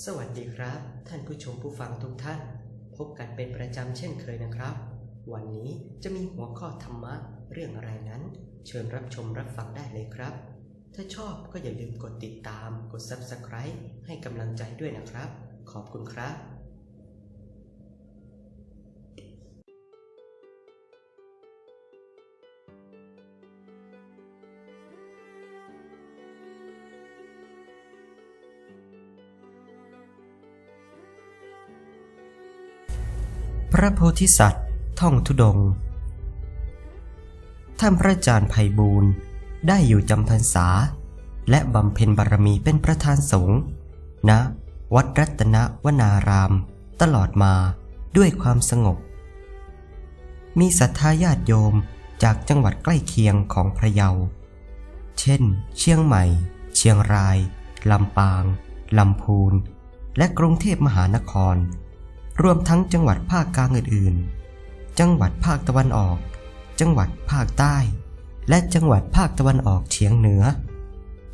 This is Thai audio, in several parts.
สวัสดีครับท่านผู้ชมผู้ฟังทุกท่านพบกันเป็นประจำเช่นเคยนะครับวันนี้จะมีหัวข้อธรรมะเรื่องอะไรนั้นเชิญรับชมรับฟังได้เลยครับถ้าชอบก็อย่าลืมกดติดตามกด Subscribe ให้กำลังใจด้วยนะครับขอบคุณครับพระโพธิสัตว์ท่องธุดงค์ท่านพระอาจารย์ไพบูลย์ได้อยู่จำพรรษาและบำเพ็ญบารมีเป็นประธานสงฆ์ณวัดรัตนวนารามตลอดมาด้วยความสงบมีศรัทธาญาติโยมจากจังหวัดใกล้เคียงของพะเยาเช่นเชียงใหม่เชียงรายลำปางลำพูนและกรุงเทพมหานครรวมทั้งจังหวัดภาคกลางอื่นๆจังหวัดภาคตะวันออกจังหวัดภาคใต้และจังหวัดภาคตะวันออกเฉียงเหนือ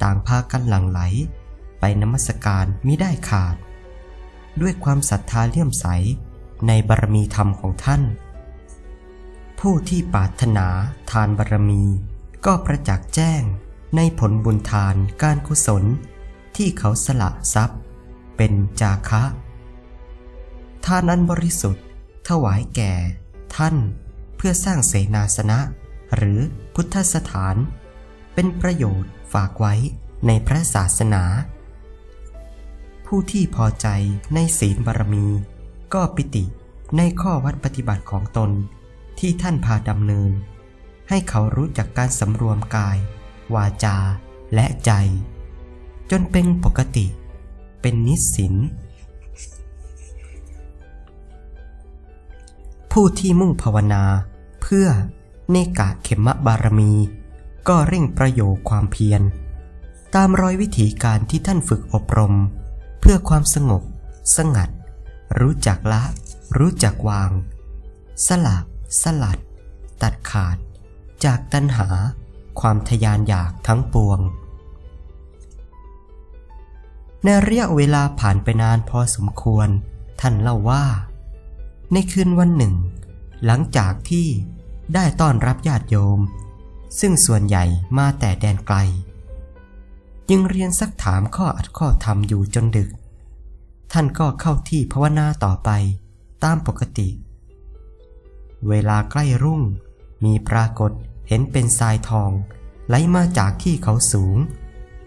ต่างพากันหลั่งไหลไปนมัสการมิได้ขาดด้วยความศรัทธาเลื่อมใสในบารมีธรรมของท่านผู้ที่ปรารถนาทานบารมีก็ประจักษ์แจ้งในผลบุญทานการกุศลที่เขาสละทรัพย์เป็นจาคะทานอันบริสุทธิ์ถวายแก่ท่านเพื่อสร้างเสนาสนะหรือพุทธสถานเป็นประโยชน์ฝากไว้ในพระศาสนาผู้ที่พอใจในศีลบารมีก็ปิติในข้อวัดปฏิบัติของตนที่ท่านพาดำเนินให้เขารู้จักการสำรวมกายวาจาและใจจนเป็นปกติเป็นนิสินผู้ที่มุ่งภาวนาเพื่อเนกะเขมะบารมีก็เร่งประโยชน์ความเพียรตามรอยวิธีการที่ท่านฝึกอบรมเพื่อความสงบสงัดรู้จักละรู้จักวางสละสลัดตัดขาดจากตัณหาความทยานอยากทั้งปวงในระยะเวลาผ่านไปนานพอสมควรท่านเล่าว่าในคืนวันหนึ่งหลังจากที่ได้ต้อนรับญาติโยมซึ่งส่วนใหญ่มาแต่แดนไกลยังเรียนซักถามข้ออัดข้อธรรมอยู่จนดึกท่านก็เข้าที่ภาวนาต่อไปตามปกติเวลาใกล้รุ่งมีปรากฏเห็นเป็นทรายทองไหลมาจากที่เขาสูง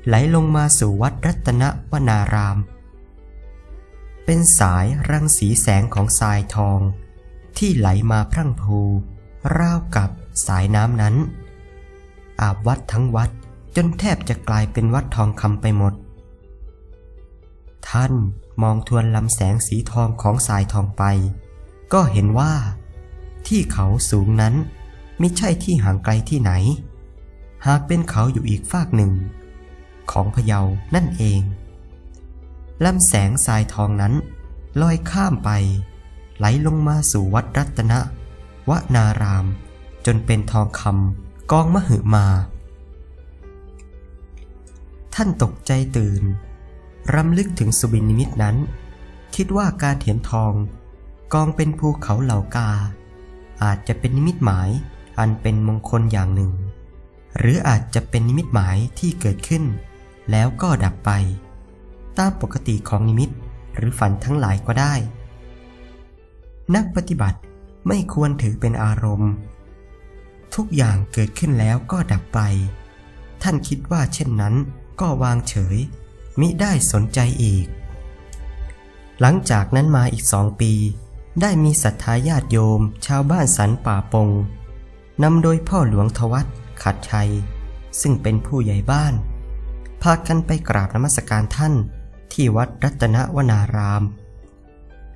ไหลลงมาสู่วัดรัตนวนารามเป็นสายรังสีแสงของทรายทองที่ไหลมาพรั่งพรูราวกับสายน้ำนั้นอาบวัดทั้งวัดจนแทบจะกลายเป็นวัดทองคำไปหมดท่านมองทวนลำแสงสีทองของสายทองไปก็เห็นว่าที่เขาสูงนั้นไม่ใช่ที่ห่างไกลที่ไหนหากเป็นเขาอยู่อีกฟากหนึ่งของพะเยานั่นเองลำแสงทรายทองนั้นลอยข้ามไปไหลลงมาสู่วัดรัตนวนารามจนเป็นทองคำกองมหึมาท่านตกใจตื่นรำลึกถึงสุบินนิมิตนั้นคิดว่าการเห็นทองกองเป็นภูเขาเหล่ากาอาจจะเป็นนิมิตหมายอันเป็นมงคลอย่างหนึ่งหรืออาจจะเป็นนิมิตหมายที่เกิดขึ้นแล้วก็ดับไปตามปกติของนิมิตหรือฝันทั้งหลายก็ได้นักปฏิบัติไม่ควรถือเป็นอารมณ์ทุกอย่างเกิดขึ้นแล้วก็ดับไปท่านคิดว่าเช่นนั้นก็วางเฉยมิได้สนใจอีกหลังจากนั้นมาอีก2 ปีได้มีศรัทธาญาติโยมชาวบ้านสันป่าปงนำโดยพ่อหลวงทวัฒน์ขัดชัยซึ่งเป็นผู้ใหญ่บ้านพากันไปกราบนมัสการท่านที่วัดรัตนวนาราม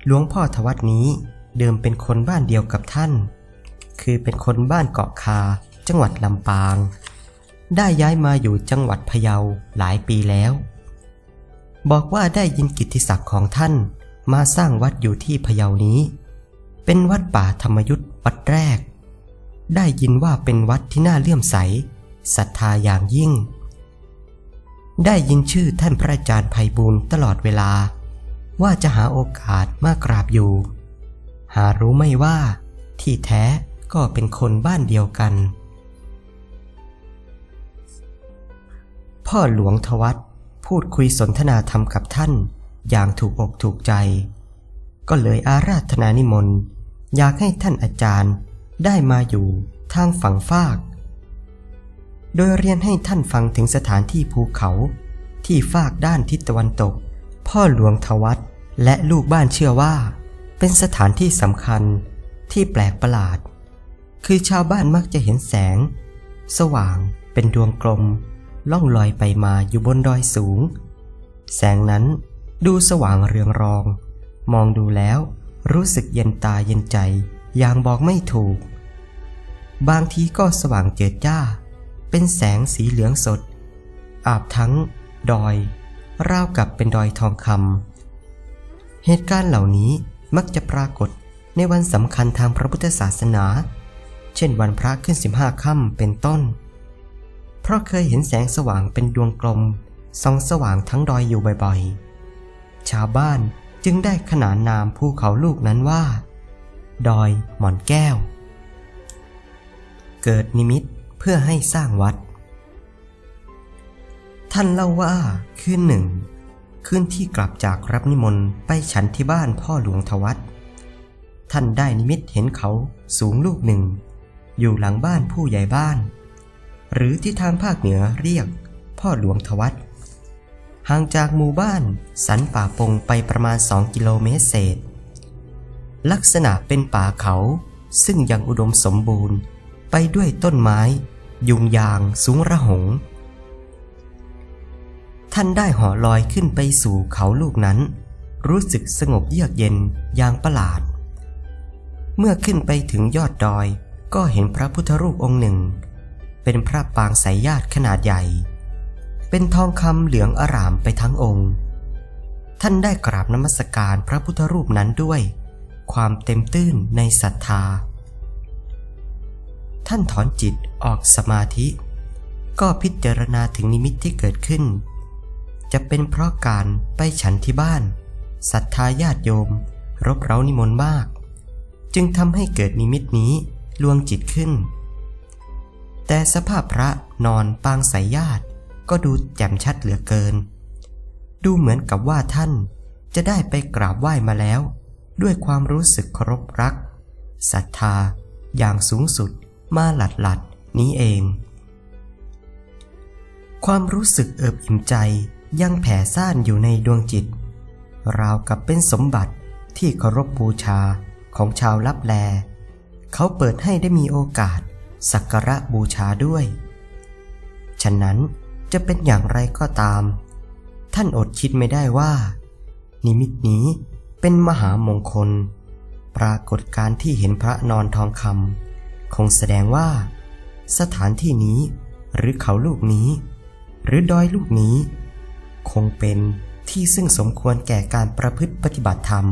หลวงพ่อทวัฒนี้เดิมเป็นคนบ้านเดียวกับท่านคือเป็นคนบ้านเกาะคาจังหวัดลำปางได้ย้ายมาอยู่จังหวัดพะเยาหลายปีแล้วบอกว่าได้ยินกิตติศักดิ์ของท่านมาสร้างวัดอยู่ที่พะเยานี้เป็นวัดป่าธรรมยุทธวัดแรกได้ยินว่าเป็นวัดที่น่าเลื่อมใสศรัทธาอย่างยิ่งได้ยินชื่อท่านพระอาจารย์ไพบูลย์ตลอดเวลาว่าจะหาโอกาสมากราบอยู่หารู้ไม่ว่าที่แท้ก็เป็นคนบ้านเดียวกันพ่อหลวงทวัฒพูดคุยสนทนาธรรมกับท่านอย่างถูกอกถูกใจก็เลยอาราธนานิมนต์อยากให้ท่านอาจารย์ได้มาอยู่ทางฝั่งฟากโดยเรียนให้ท่านฟังถึงสถานที่ภูเขาที่ฟากด้านทิศตะวันตกพ่อหลวงทวัฒและลูกบ้านเชื่อว่าเป็นสถานที่สำคัญที่แปลกประหลาดคือชาวบ้านมักจะเห็นแสงสว่างเป็นดวงกลมล่องลอยไปมาอยู่บนดอยสูงแสงนั้นดูสว่างเรืองรองมองดูแล้วรู้สึกเย็นตาเย็นใจอย่างบอกไม่ถูกบางทีก็สว่างเจิดจ้าเป็นแสงสีเหลืองสดอาบทั้งดอยราวกับเป็นดอยทองคำเหตุการณ์เหล่านี้มักจะปรากฏในวันสำคัญทางพระพุทธศาสนาเช่นวันพระขึ้น15 ค่ำเป็นต้นเพราะเคยเห็นแสงสว่างเป็นดวงกลมส่องสว่างทั้งดอยอยู่บ่อยๆชาวบ้านจึงได้ขนานนามภูเขาลูกนั้นว่าดอยหมอนแก้วเกิดนิมิตเพื่อให้สร้างวัดท่านเล่าว่าคืนหนึ่งที่กลับจากรับนิมนต์ไปฉันที่บ้านพ่อหลวงทวัฒท่านได้นิมิตเห็นเขาสูงลูกหนึ่งอยู่หลังบ้านผู้ใหญ่บ้านหรือที่ทางภาคเหนือเรียกพ่อหลวงทวัฒห่างจากหมู่บ้านสันป่าปงไปประมาณ2 กิโลเมตรเศษลักษณะเป็นป่าเขาซึ่งยังอุดมสมบูรณ์ไปด้วยต้นไม้ยุงยางสูงระหงท่านได้เหาะลอยขึ้นไปสู่เขาลูกนั้นรู้สึกสงบเยือกเย็นอย่างประหลาดเมื่อขึ้นไปถึงยอดดอยก็เห็นพระพุทธรูปองค์หนึ่งเป็นพระปางสายญาติขนาดใหญ่เป็นทองคำเหลืองอร่ามไปทั้งองค์ท่านได้กราบนมัสการพระพุทธรูปนั้นด้วยความเต็มตื้นในศรัทธาท่านถอนจิตออกสมาธิก็พิจารณาถึงนิมิตที่เกิดขึ้นจะเป็นเพราะการไปฉันที่บ้านศรัทธาญาติโยมรบเร้านิมนต์มากจึงทำให้เกิดนิมิตนี้ลวงจิตขึ้นแต่สภาพพระนอนปางสายญาติก็ดูแจ่มชัดเหลือเกินดูเหมือนกับว่าท่านจะได้ไปกราบไหว้มาแล้วด้วยความรู้สึกเคารพรักศรัทธาอย่างสูงสุดมาหลัดนี้เองความรู้สึกเอิบอิ่มใจยังแผ่ซ่านอยู่ในดวงจิตราวกับเป็นสมบัติที่เคารพบูชาของชาวลับแลเขาเปิดให้ได้มีโอกาสสักการะบูชาด้วยฉะนั้นจะเป็นอย่างไรก็ตามท่านอดคิดไม่ได้ว่านิมิตนี้เป็นมหามงคลปรากฏการณ์ที่เห็นพระนอนทองคำคงแสดงว่าสถานที่นี้หรือเขาลูกนี้หรือดอยลูกนี้คงเป็นที่ซึ่งสมควรแก่การประพฤติปฏิบัติธรรม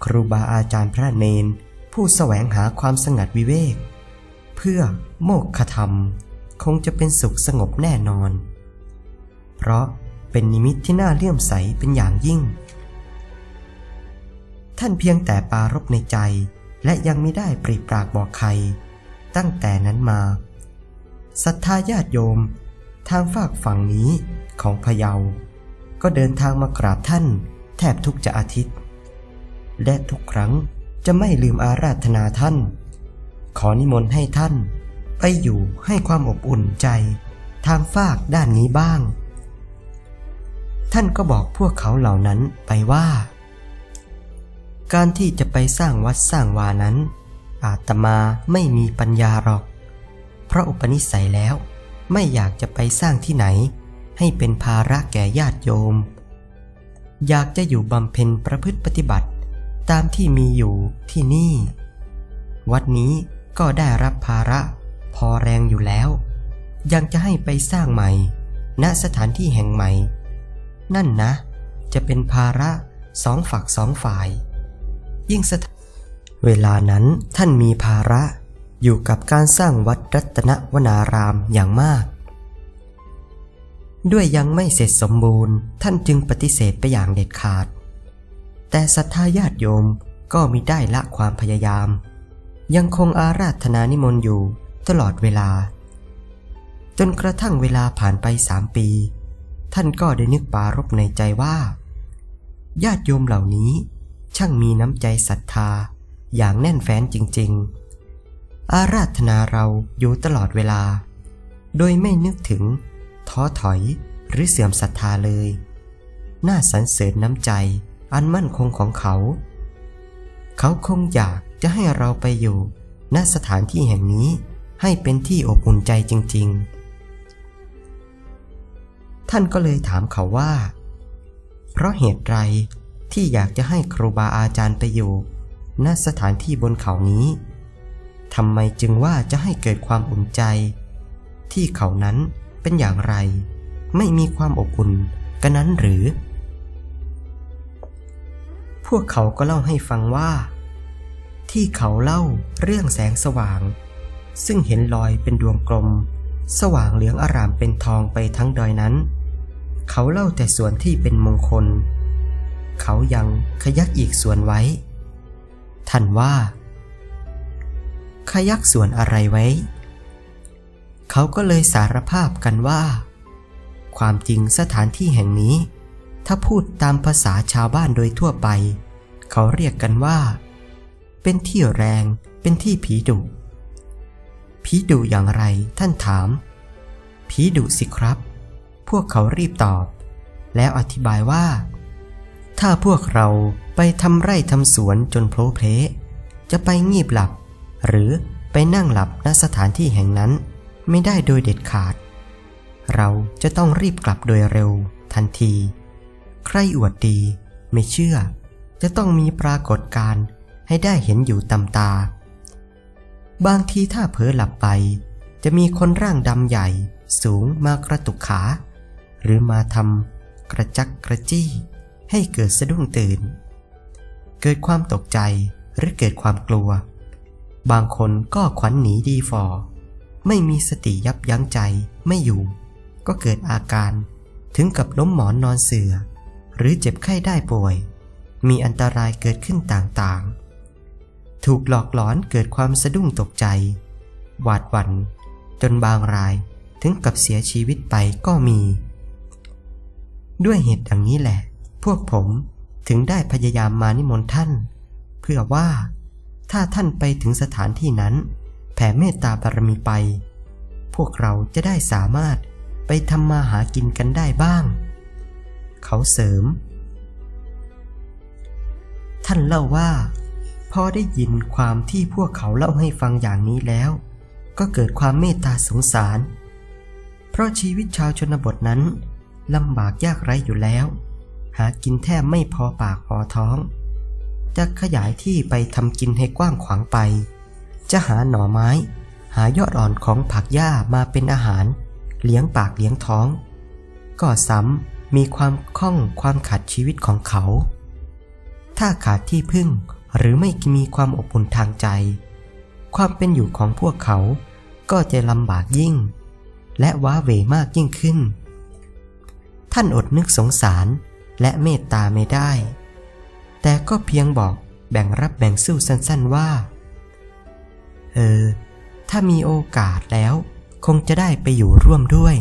ครูบาอาจารย์พระเนนผู้แสวงหาความสงัดวิเวกเพื่อโมกขธรรมคงจะเป็นสุขสงบแน่นอนเพราะเป็นนิมิตที่น่าเลื่อมใสเป็นอย่างยิ่งท่านเพียงแต่ปรารภในใจและยังไม่ได้ปริปากบอกใครตั้งแต่นั้นมาศรัทธาญาติโยมทางฝากฝั่งนี้ของพะเยาก็เดินทางมากราบท่านแทบทุกอาทิตย์และทุกครั้งจะไม่ลืมอาราธนาท่านขอนิมนต์ให้ท่านไปอยู่ให้ความอบอุ่นใจทางฝากด้านนี้บ้างท่านก็บอกพวกเขาเหล่านั้นไปว่าการที่จะไปสร้างวัดสร้างวานั้นอาตมาไม่มีปัญญาหรอกเพราะอุปนิสัยแล้วไม่อยากจะไปสร้างที่ไหนให้เป็นภาระแก่ญาติโยมอยากจะอยู่บำเพ็ญประพฤติปฏิบัติ ตามที่มีอยู่ที่นี่ วัดนี้ก็ได้รับภาระพอแรงอยู่แล้วยังจะให้ไปสร้างใหม่ณสถานที่แห่งใหม่นั่นนะจะเป็นภาระสองฝักสองฝ่ายยิ่งเวลานั้นท่านมีภาระอยู่กับการสร้างวัดรัตนวนารามอย่างมากด้วยยังไม่เสร็จสมบูรณ์ท่านจึงปฏิเสธไปอย่างเด็ดขาดแต่ศรัทธาญาติโยมก็มิได้ละความพยายามยังคงอาราธนานิมนต์อยู่ตลอดเวลาจนกระทั่งเวลาผ่านไป3 ปีท่านก็ได้นึกปรารภในใจว่าญาติโยมเหล่านี้ช่างมีน้ำใจศรัทธาอย่างแน่นแฟ้นจริงๆอาราธนาเราอยู่ตลอดเวลาโดยไม่นึกถึงท้อถอยหรือเสื่อมศรัทธาเลยน่าสรรเสริญน้ำใจอันมั่นคงของเขาคงอยากจะให้เราไปอยู่ณสถานที่แห่งนี้ให้เป็นที่อบอุ่นใจจริงๆท่านก็เลยถามเขาว่าเพราะเหตุไรที่อยากจะให้ครูบาอาจารย์ไปอยู่ณสถานที่บนเขานี้ทำไมจึงว่าจะให้เกิดความอุ่นใจที่เขานั้นเป็นอย่างไรไม่มีความอบอุ่นกันนั้นหรือพวกเขาก็เล่าให้ฟังว่าที่เขาเล่าเรื่องแสงสว่างซึ่งเห็นลอยเป็นดวงกลมสว่างเหลืองอร่ามเป็นทองไปทั้งดอยนั้นเขาเล่าแต่ส่วนที่เป็นมงคลเขายังขยักอีกส่วนไว้ท่านว่าขยักส่วนอะไรไว้เขาก็เลยสารภาพกันว่าความจริงสถานที่แห่งนี้ถ้าพูดตามภาษาชาวบ้านโดยทั่วไปเขาเรียกกันว่าเป็นที่แรงเป็นที่ผีดุผีดุอย่างไรท่านถามผีดุสิครับพวกเขารีบตอบแล้วอธิบายว่าถ้าพวกเราไปทำไร่ทำสวนจนโผล่เพลจะไปงีบหลับหรือไปนั่งหลับณสถานที่แห่งนั้นไม่ได้โดยเด็ดขาดเราจะต้องรีบกลับโดยเร็วทันทีใครอวดดีไม่เชื่อจะต้องมีปรากฏการณ์ให้ได้เห็นอยู่ตำตาบางทีถ้าเผลอหลับไปจะมีคนร่างดำใหญ่สูงมากระตุกขาหรือมาทำกระจักกระจี้ให้เกิดสะดุ้งตื่นเกิดความตกใจหรือเกิดความกลัวบางคนก็ขวัญหนีดีฝ่อไม่มีสติยับยั้งใจไม่อยู่ก็เกิดอาการถึงกับล้มหมอนนอนเสื่อหรือเจ็บไข้ได้ป่วยมีอันตรายเกิดขึ้นต่างๆถูกหลอกหลอนเกิดความสะดุ้งตกใจหวาดหวั่นจนบางรายถึงกับเสียชีวิตไปก็มีด้วยเหตุดังนี้แหละพวกผมถึงได้พยายามมานิมนต์ท่านเพื่อว่าถ้าท่านไปถึงสถานที่นั้นแผ่เมตตาบารมีไปพวกเราจะได้สามารถไปทำมาหากินกันได้บ้างเขาเสริมท่านเล่าว่าพอได้ยินความที่พวกเขาเล่าให้ฟังอย่างนี้แล้วก็เกิดความเมตตาสงสารเพราะชีวิตชาวชนบทนั้นลำบากยากไร้อยู่แล้วหากินแทบไม่พอปากพอท้องจะขยายที่ไปทำกินให้กว้างขวางไปจะหาหน่อไม้หายอดอ่อนของผักหญ้ามาเป็นอาหารเลี้ยงปากเลี้ยงท้องก็ซ้ำมีความคล่องความขัดชีวิตของเขาถ้าขาดที่พึ่งหรือไม่มีความอบอุ่นทางใจความเป็นอยู่ของพวกเขาก็จะลำบากยิ่งและว้าเหวมากยิ่งขึ้นท่านอดนึกสงสารและเมตตาไม่ได้แต่ก็เพียงบอกแบ่งรับแบ่งสู้สั้นๆว่าถ้ามีโอกาสแล้วคงจะได้ไปอยู่ร่วมด้วย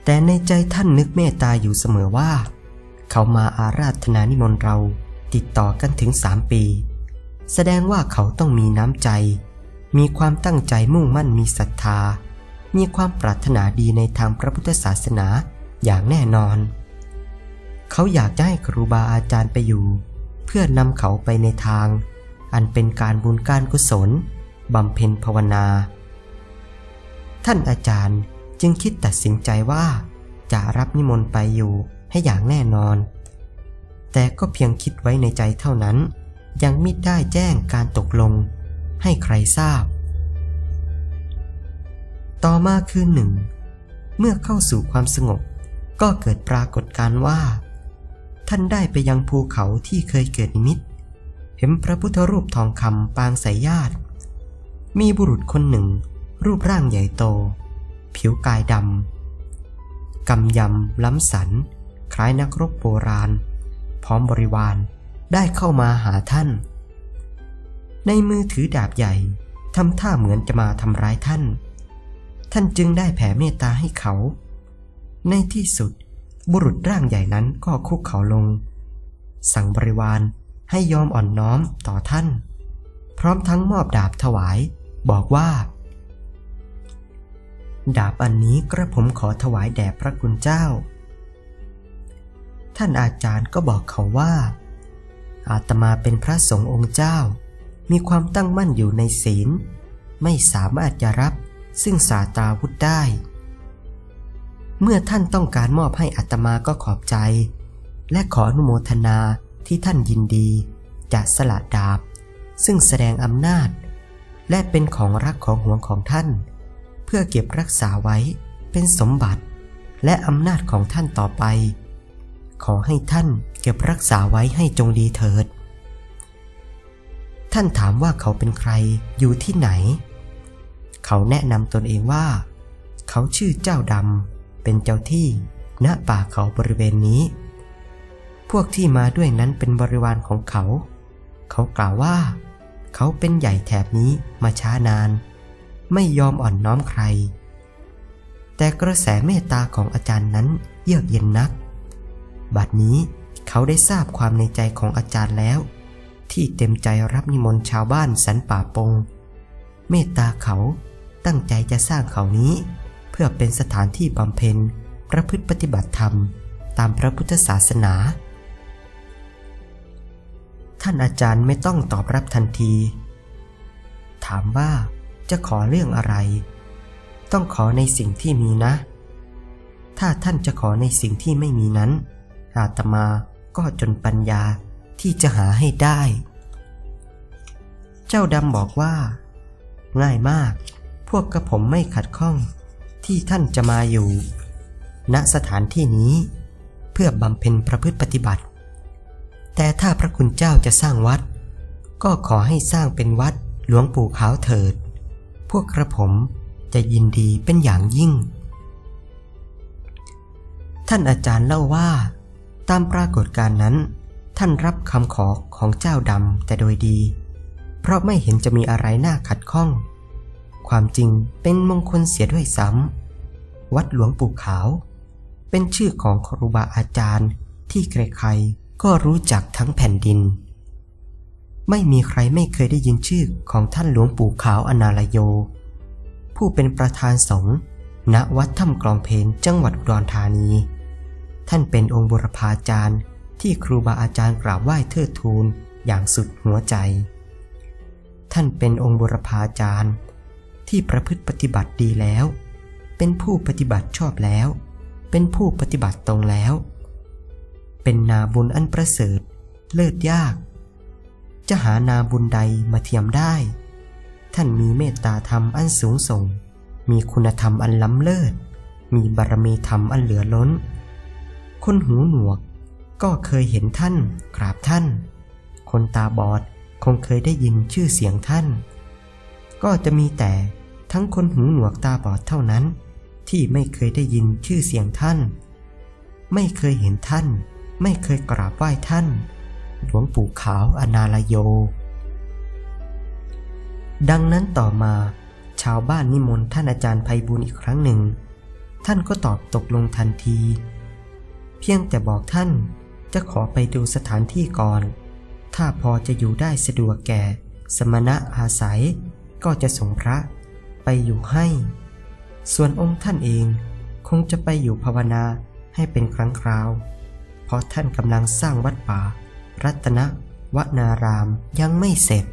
แต่ในใจท่านนึกเมตตาอยู่เสมอว่าเขามาอาราธนานิมนต์เราติดต่อกันถึง3 ปีแสดงว่าเขาต้องมีน้ำใจมีความตั้งใจมุ่งมั่นมีศรัทธามีความปรารถนาดีในทางพระพุทธศาสนาอย่างแน่นอนเขาอยากจะให้ครูบาอาจารย์ไปอยู่เพื่อนำเขาไปในทางอันเป็นการบุญการกุศลบำเพ็ญภาวนาท่านอาจารย์จึงคิดตัดสินใจว่าจะรับนิมนต์ไปอยู่ให้อย่างแน่นอน แต่ก็เพียงคิดไว้ในใจเท่านั้นยังมิได้แจ้งการตกลงให้ใครทราบต่อมาคืนหนึ่งเมื่อเข้าสู่ความสงบก็เกิดปรากฏการณ์ว่าท่านได้ไปยังภูเขาที่เคยเกิดนิมิตเห็นพระพุทธรูปทองคำปางสายญาติมีบุรุษคนหนึ่งรูปร่างใหญ่โตผิวกายดำกำยำล้ำสันคล้ายนักรบโบราณพร้อมบริวารได้เข้ามาหาท่านในมือถือดาบใหญ่ทำท่าเหมือนจะมาทำร้ายท่านจึงได้แผ่เมตตาให้เขาในที่สุดบุรุษร่างใหญ่นั้นก็คุกเข่าลงสั่งบริวารให้ยอมอ่อนน้อมต่อท่านพร้อมทั้งมอบดาบถวายบอกว่าดาบอันนี้กระผมขอถวายแด่พระคุณเจ้าท่านอาจารย์ก็บอกเขาว่าอาตมาเป็นพระสงฆ์องค์เจ้ามีความตั้งมั่นอยู่ในศีลไม่สามารถจะรับซึ่งสาตราวุธได้เมื่อท่านต้องการมอบให้อาตมาก็ขอบใจและขออนุโมทนาที่ท่านยินดีจะสละดาบซึ่งแสดงอำนาจและเป็นของรักของหวงของท่านเพื่อเก็บรักษาไว้เป็นสมบัติและอำนาจของท่านต่อไปขอให้ท่านเก็บรักษาไว้ให้จงดีเถิดท่านถามว่าเขาเป็นใครอยู่ที่ไหนเขาแนะนำตนเองว่าเขาชื่อเจ้าดำเป็นเจ้าที่ณป่าเขาบริเวณนี้พวกที่มาด้วยนั้นเป็นบริวารของเขากล่าวว่าเขาเป็นใหญ่แถบนี้มาช้านานไม่ยอมอ่อนน้อมใครแต่กระแสเมตตาของอาจารย์นั้นเยือกเย็นนักบัดนี้เขาได้ทราบความในใจของอาจารย์แล้วที่เต็มใจรับนิมนต์ชาวบ้านสันป่าปงเมตตาเขาตั้งใจจะสร้างเขานี้เพื่อเป็นสถานที่บำเพ็ญประพฤติปฏิบัติธรรมตามพระพุทธศาสนาท่านอาจารย์ไม่ต้องตอบรับทันทีถามว่าจะขอเรื่องอะไรต้องขอในสิ่งที่มีนะถ้าท่านจะขอในสิ่งที่ไม่มีนั้นอาตมาก็จนปัญญาที่จะหาให้ได้เจ้าดำบอกว่าง่ายมากพวกกระผมไม่ขัดข้องที่ท่านจะมาอยู่ณสถานที่นี้เพื่อบำเพ็ญประพฤติปฏิบัติแต่ถ้าพระคุณเจ้าจะสร้างวัดก็ขอให้สร้างเป็นวัดหลวงปู่ขาวเถิดพวกกระผมจะยินดีเป็นอย่างยิ่งท่านอาจารย์เล่าว่าตามปรากฏการณ์นั้นท่านรับคำขอของเจ้าดำแต่โดยดีเพราะไม่เห็นจะมีอะไรน่าขัดข้องความจริงเป็นมงคลเสียด้วยซ้ำวัดหลวงปู่ขาวเป็นชื่อของครูบาอาจารย์ที่ใครๆก็รู้จักทั้งแผ่นดินไม่มีใครไม่เคยได้ยินชื่อของท่านหลวงปู่ขาวอนาลโยผู้เป็นประธานสงฆ์ณวัดถ้ำกลองเพนจังหวัดอุดรธานีท่านเป็นองค์บุรพาจารย์ที่ครูบาอาจารย์กราบไหว้เทิดทูนอย่างสุดหัวใจท่านเป็นองค์บุรพาจารย์ที่ประพฤติปฏิบัติดีแล้วเป็นผู้ปฏิบัติชอบแล้วเป็นผู้ปฏิบัติตรงแล้วเป็นนาบุญอันประเสริฐเลิศยากจะหานาบุญใดมาเทียมได้ท่านมีเมตตาธรรมอันสูงส่งมีคุณธรรมอันล้ำเลิศมีบารมีธรรมอันเหลือล้นคนหูหนวกก็เคยเห็นท่านกราบท่านคนตาบอดคงเคยได้ยินชื่อเสียงท่านก็จะมีแต่ทั้งคนหูหนวกตาบอดเท่านั้นที่ไม่เคยได้ยินชื่อเสียงท่านไม่เคยเห็นท่านไม่เคยกราบไหว้ท่านหลวงปู่ขาวอนาลโยดังนั้นต่อมาชาวบ้านนิมนต์ท่านอาจารย์ไพบูลย์อีกครั้งหนึ่งท่านก็ตอบตกลงทันทีเพียงแต่บอกท่านจะขอไปดูสถานที่ก่อนถ้าพอจะอยู่ได้สะดวกแก่สมณะอาศัยก็จะส่งพระไปอยู่ให้ส่วนองค์ท่านเองคงจะไปอยู่ภาวนาให้เป็นครั้งคราวเพราะท่านกำลังสร้างวัดป่ารัตนวนารามยังไม่เสร็จ